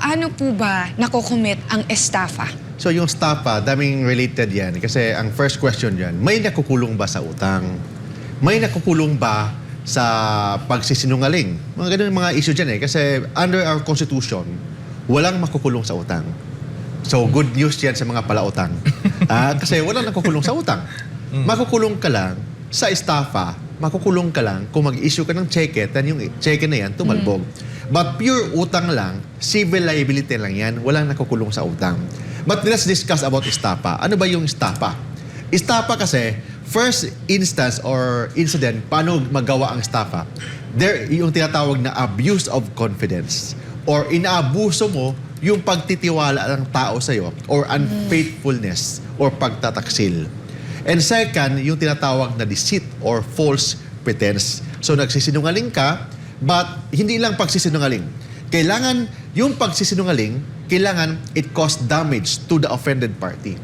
paano po ba nakocommit ang estafa? So yung estafa, daming related yan. Kasi ang first question dyan, may nakukulong ba sa utang? May nakukulong ba sa pagsisinungaling? Mga ganun mga issue dyan eh. Kasi under our constitution, walang makukulong sa utang. So good news yan sa mga palautang. Kasi walang nakukulong sa utang. Makukulong ka lang sa estafa, makukulong ka lang kung mag-issue ka ng cheque, then yung cheque na yan, tumalbog. But pure utang lang, civil liability lang yan, walang nakukulong sa utang. But let's discuss about estafa. Ano ba yung estafa? Estafa kasi, first instance or incident, paano magawa ang estafa? There, yung tinatawag na abuse of confidence. Or inaabuso mo yung pagtitiwala ng tao sa'yo or unfaithfulness or pagtataksil. And second, yung tinatawag na deceit or false pretense. So nagsisinungaling ka, but hindi lang pagsisinungaling. Kailangan, yung pagsisinungaling, kailangan it cause damage to the offended party.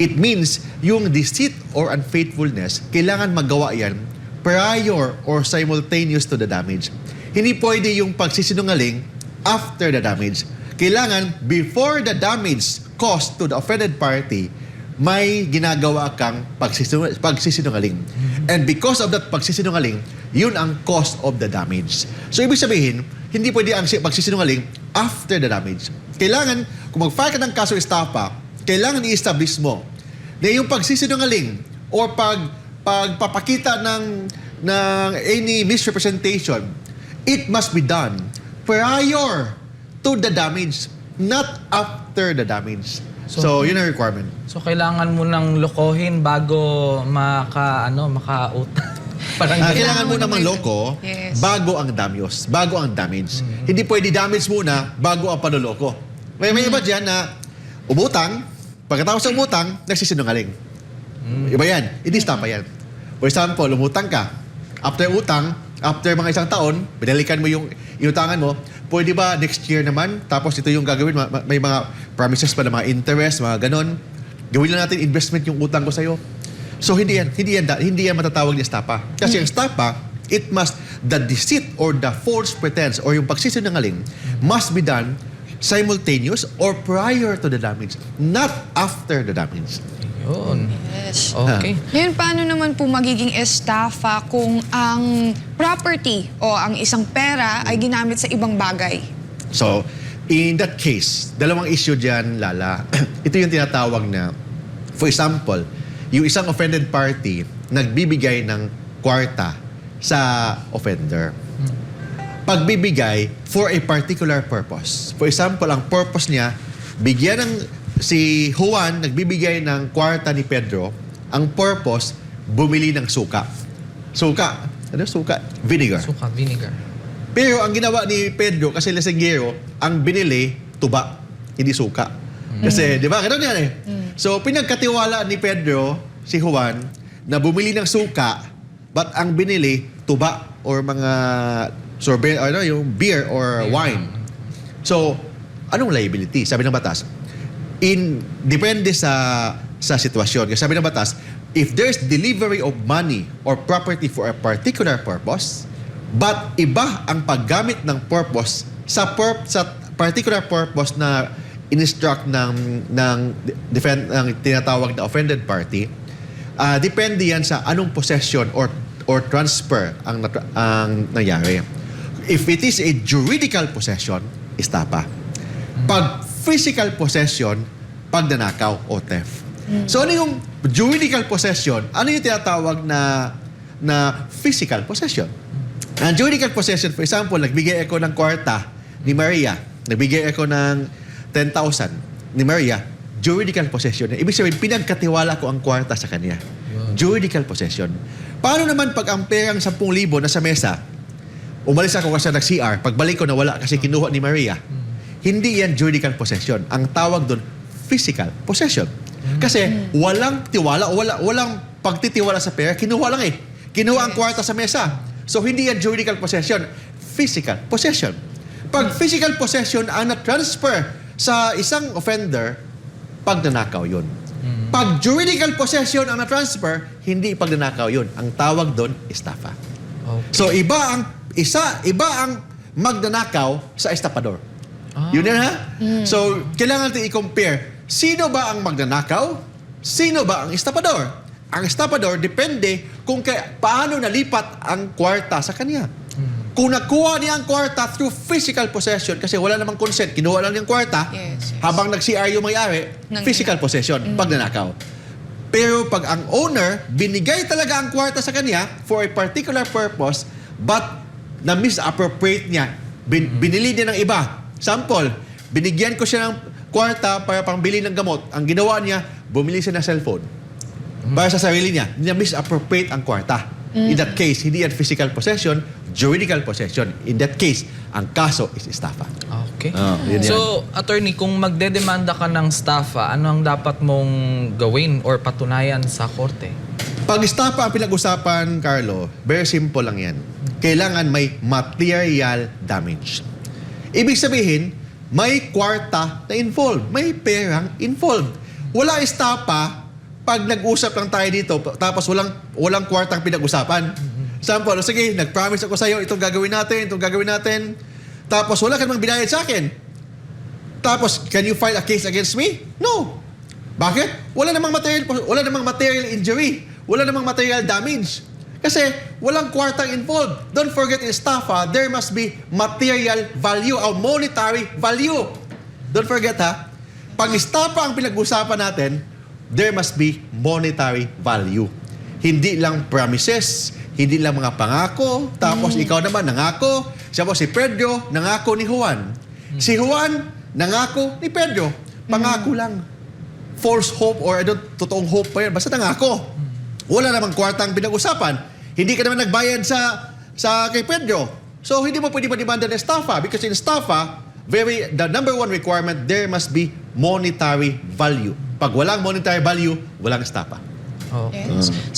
It means, yung deceit or unfaithfulness, kailangan magawa yan prior or simultaneous to the damage. Hindi pwede yung pagsisinungaling after the damage. Kailangan, before the damage caused to the offended party, may ginagawa kang pagsisinungaling. And because of that pagsisinungaling, yun ang cause of the damage. So, ibig sabihin, hindi pwede ang pagsisinungaling after the damage. Kailangan, kung mag-file ka ng kaso estafa, kailangan i-establish mo na yung pagsisinungaling or pagpapakita ng any misrepresentation, it must be done prior to the damage, not after the damage. So, yun ang requirement. So, kailangan mo nang lokohin bago makautang. Kailangan mo namang loko Yes. bago ang damage. Bago ang damage. Hindi pwede damage muna bago ang panloloko. May iba dyan na umutang, pagkatapos ng umutang, nagsisinungaling. Iba yan. Hindi estafa yan. For example, umutang ka. After utang, after mga isang taon, binalikan mo yung inutangan mo, pwede ba next year naman, tapos ito yung gagawin, may mga promises pa na mga interest, mga ganon. Gawin lang natin investment yung utang ko sa'yo. So hindi yan matatawag ni estafa. Kasi ang estafa, the deceit or the false pretense or yung pagsisinungaling must be done simultaneous or prior to the damage, not after the damage. Yun. Yes. Okay. Ngayon, paano naman po magiging estafa kung ang property o ang isang pera ay ginamit sa ibang bagay? So, in that case, dalawang issue dyan, Lala. Ito yung tinatawag na, for example, yung isang offended party nagbibigay ng kwarta sa offender. Pagbibigay for a particular purpose. For example, ang purpose niya, bigyan ng si Juan nagbibigay ng kwarta ni Pedro, ang purpose, bumili ng suka. Suka. Ano suka? Vinegar. Suka, vinegar. Pero ang ginawa ni Pedro, kasi lasinggero, ang binili, tuba, hindi suka. Kasi, di ba, ganun yan eh. So, pinagkatiwala ni Pedro, si Juan, na bumili ng suka, but ang binili, tuba, or mga sorbet, yung beer or wine. So, anong liability? Sabi ng batas, depende sa sitwasyon. Kasi sabi ng batas, if there's delivery of money or property for a particular purpose, but iba ang paggamit ng purpose sa particular purpose na in-instruct ng tinatawag na offended party, depende yan sa anong possession or transfer ang nangyari. If it is a juridical possession, estafa. Pag physical possession, pagnanakaw o theft. So ano yung juridical possession? Ano yung tinatawag na physical possession? Ang juridical possession, for example, nagbigay ako ng kwarta ni Maria, nagbigay ako ng 10,000 ni Maria, juridical possession. Ibig sabihin, pinagkatiwala ko ang kwarta sa kanya. Juridical possession. Paano naman pag ang perang 10,000 nasa mesa, umalis ako kasi nag-CR, pagbalik ko nawala kasi kinuha ni Maria, hindi yan juridical possession. Ang tawag doon, physical possession. Kasi walang tiwala, walang pagtitiwala sa pera, kinuha lang eh. Kinuha ang kwarta sa mesa. So hindi yan juridical possession, physical possession. Pag physical possession ang na-transfer sa isang offender, pagnanakaw yun. Pag juridical possession ang na-transfer, hindi pagnanakaw yun. Ang tawag doon, estafa. Okay. So iba ang magnanakaw sa estapador. Yun yan ha? So, kailangan natin i-compare. Sino ba ang magnanakaw? Sino ba ang estapador? Ang estapador, depende kung paano nalipat ang kwarta sa kanya. Kung nakuha niya ang kwarta through physical possession, kasi wala namang consent, kinuha lang niyang kwarta, Yes. habang nag-CR yung may-ari, physical possession, pag nanakaw. Pero pag ang owner, binigay talaga ang kwarta sa kanya for a particular purpose, but na-misappropriate niya, binili niya ng iba. Sample, binigyan ko siya ng kwarta para pangbili ng gamot. Ang ginawa niya, bumili siya ng cellphone. Para sa sarili niya, na-misappropriate ang kwarta. In that case, hindi yan physical possession, juridical possession. In that case, ang kaso is estafa. Okay. Yun yan. So, attorney, kung magdedemanda ka ng estafa, ano ang dapat mong gawin or patunayan sa korte? Pag estafa ang pinag-usapan, Carlo, very simple lang yan. Kailangan may material damage. Ibig sabihin, may kwarta na involved. May perang involved. Wala estafa pag nag-usap lang tayo dito tapos walang kwartang pinag-usapan. Sample, sige, nag-promise ako sa'yo, itong gagawin natin. Tapos wala ka namang binayad sa akin. Tapos, can you file a case against me? No. Bakit? Wala namang material injury. Wala namang material damage. Kasi walang kwartang involved. Don't forget in estafa, there must be material value or monetary value. Don't forget ha, pag estafa ang pinag-usapan natin, there must be monetary value. Hindi lang promises, hindi lang mga pangako, tapos ikaw naman nangako, si Pedro nangako ni Juan. Si Juan nangako ni Pedro. Pangako lang. False hope or totoong hope pa yan. Basta nangako. Wala namang kwartang pinag-usapan. Hindi ka naman nagbayad sa kay Pedro. So, hindi mo pwede ma-demanda ng estafa because in estafa, the number one requirement, there must be monetary value. Pag walang monetary value, walang estafa. Okay. Yes.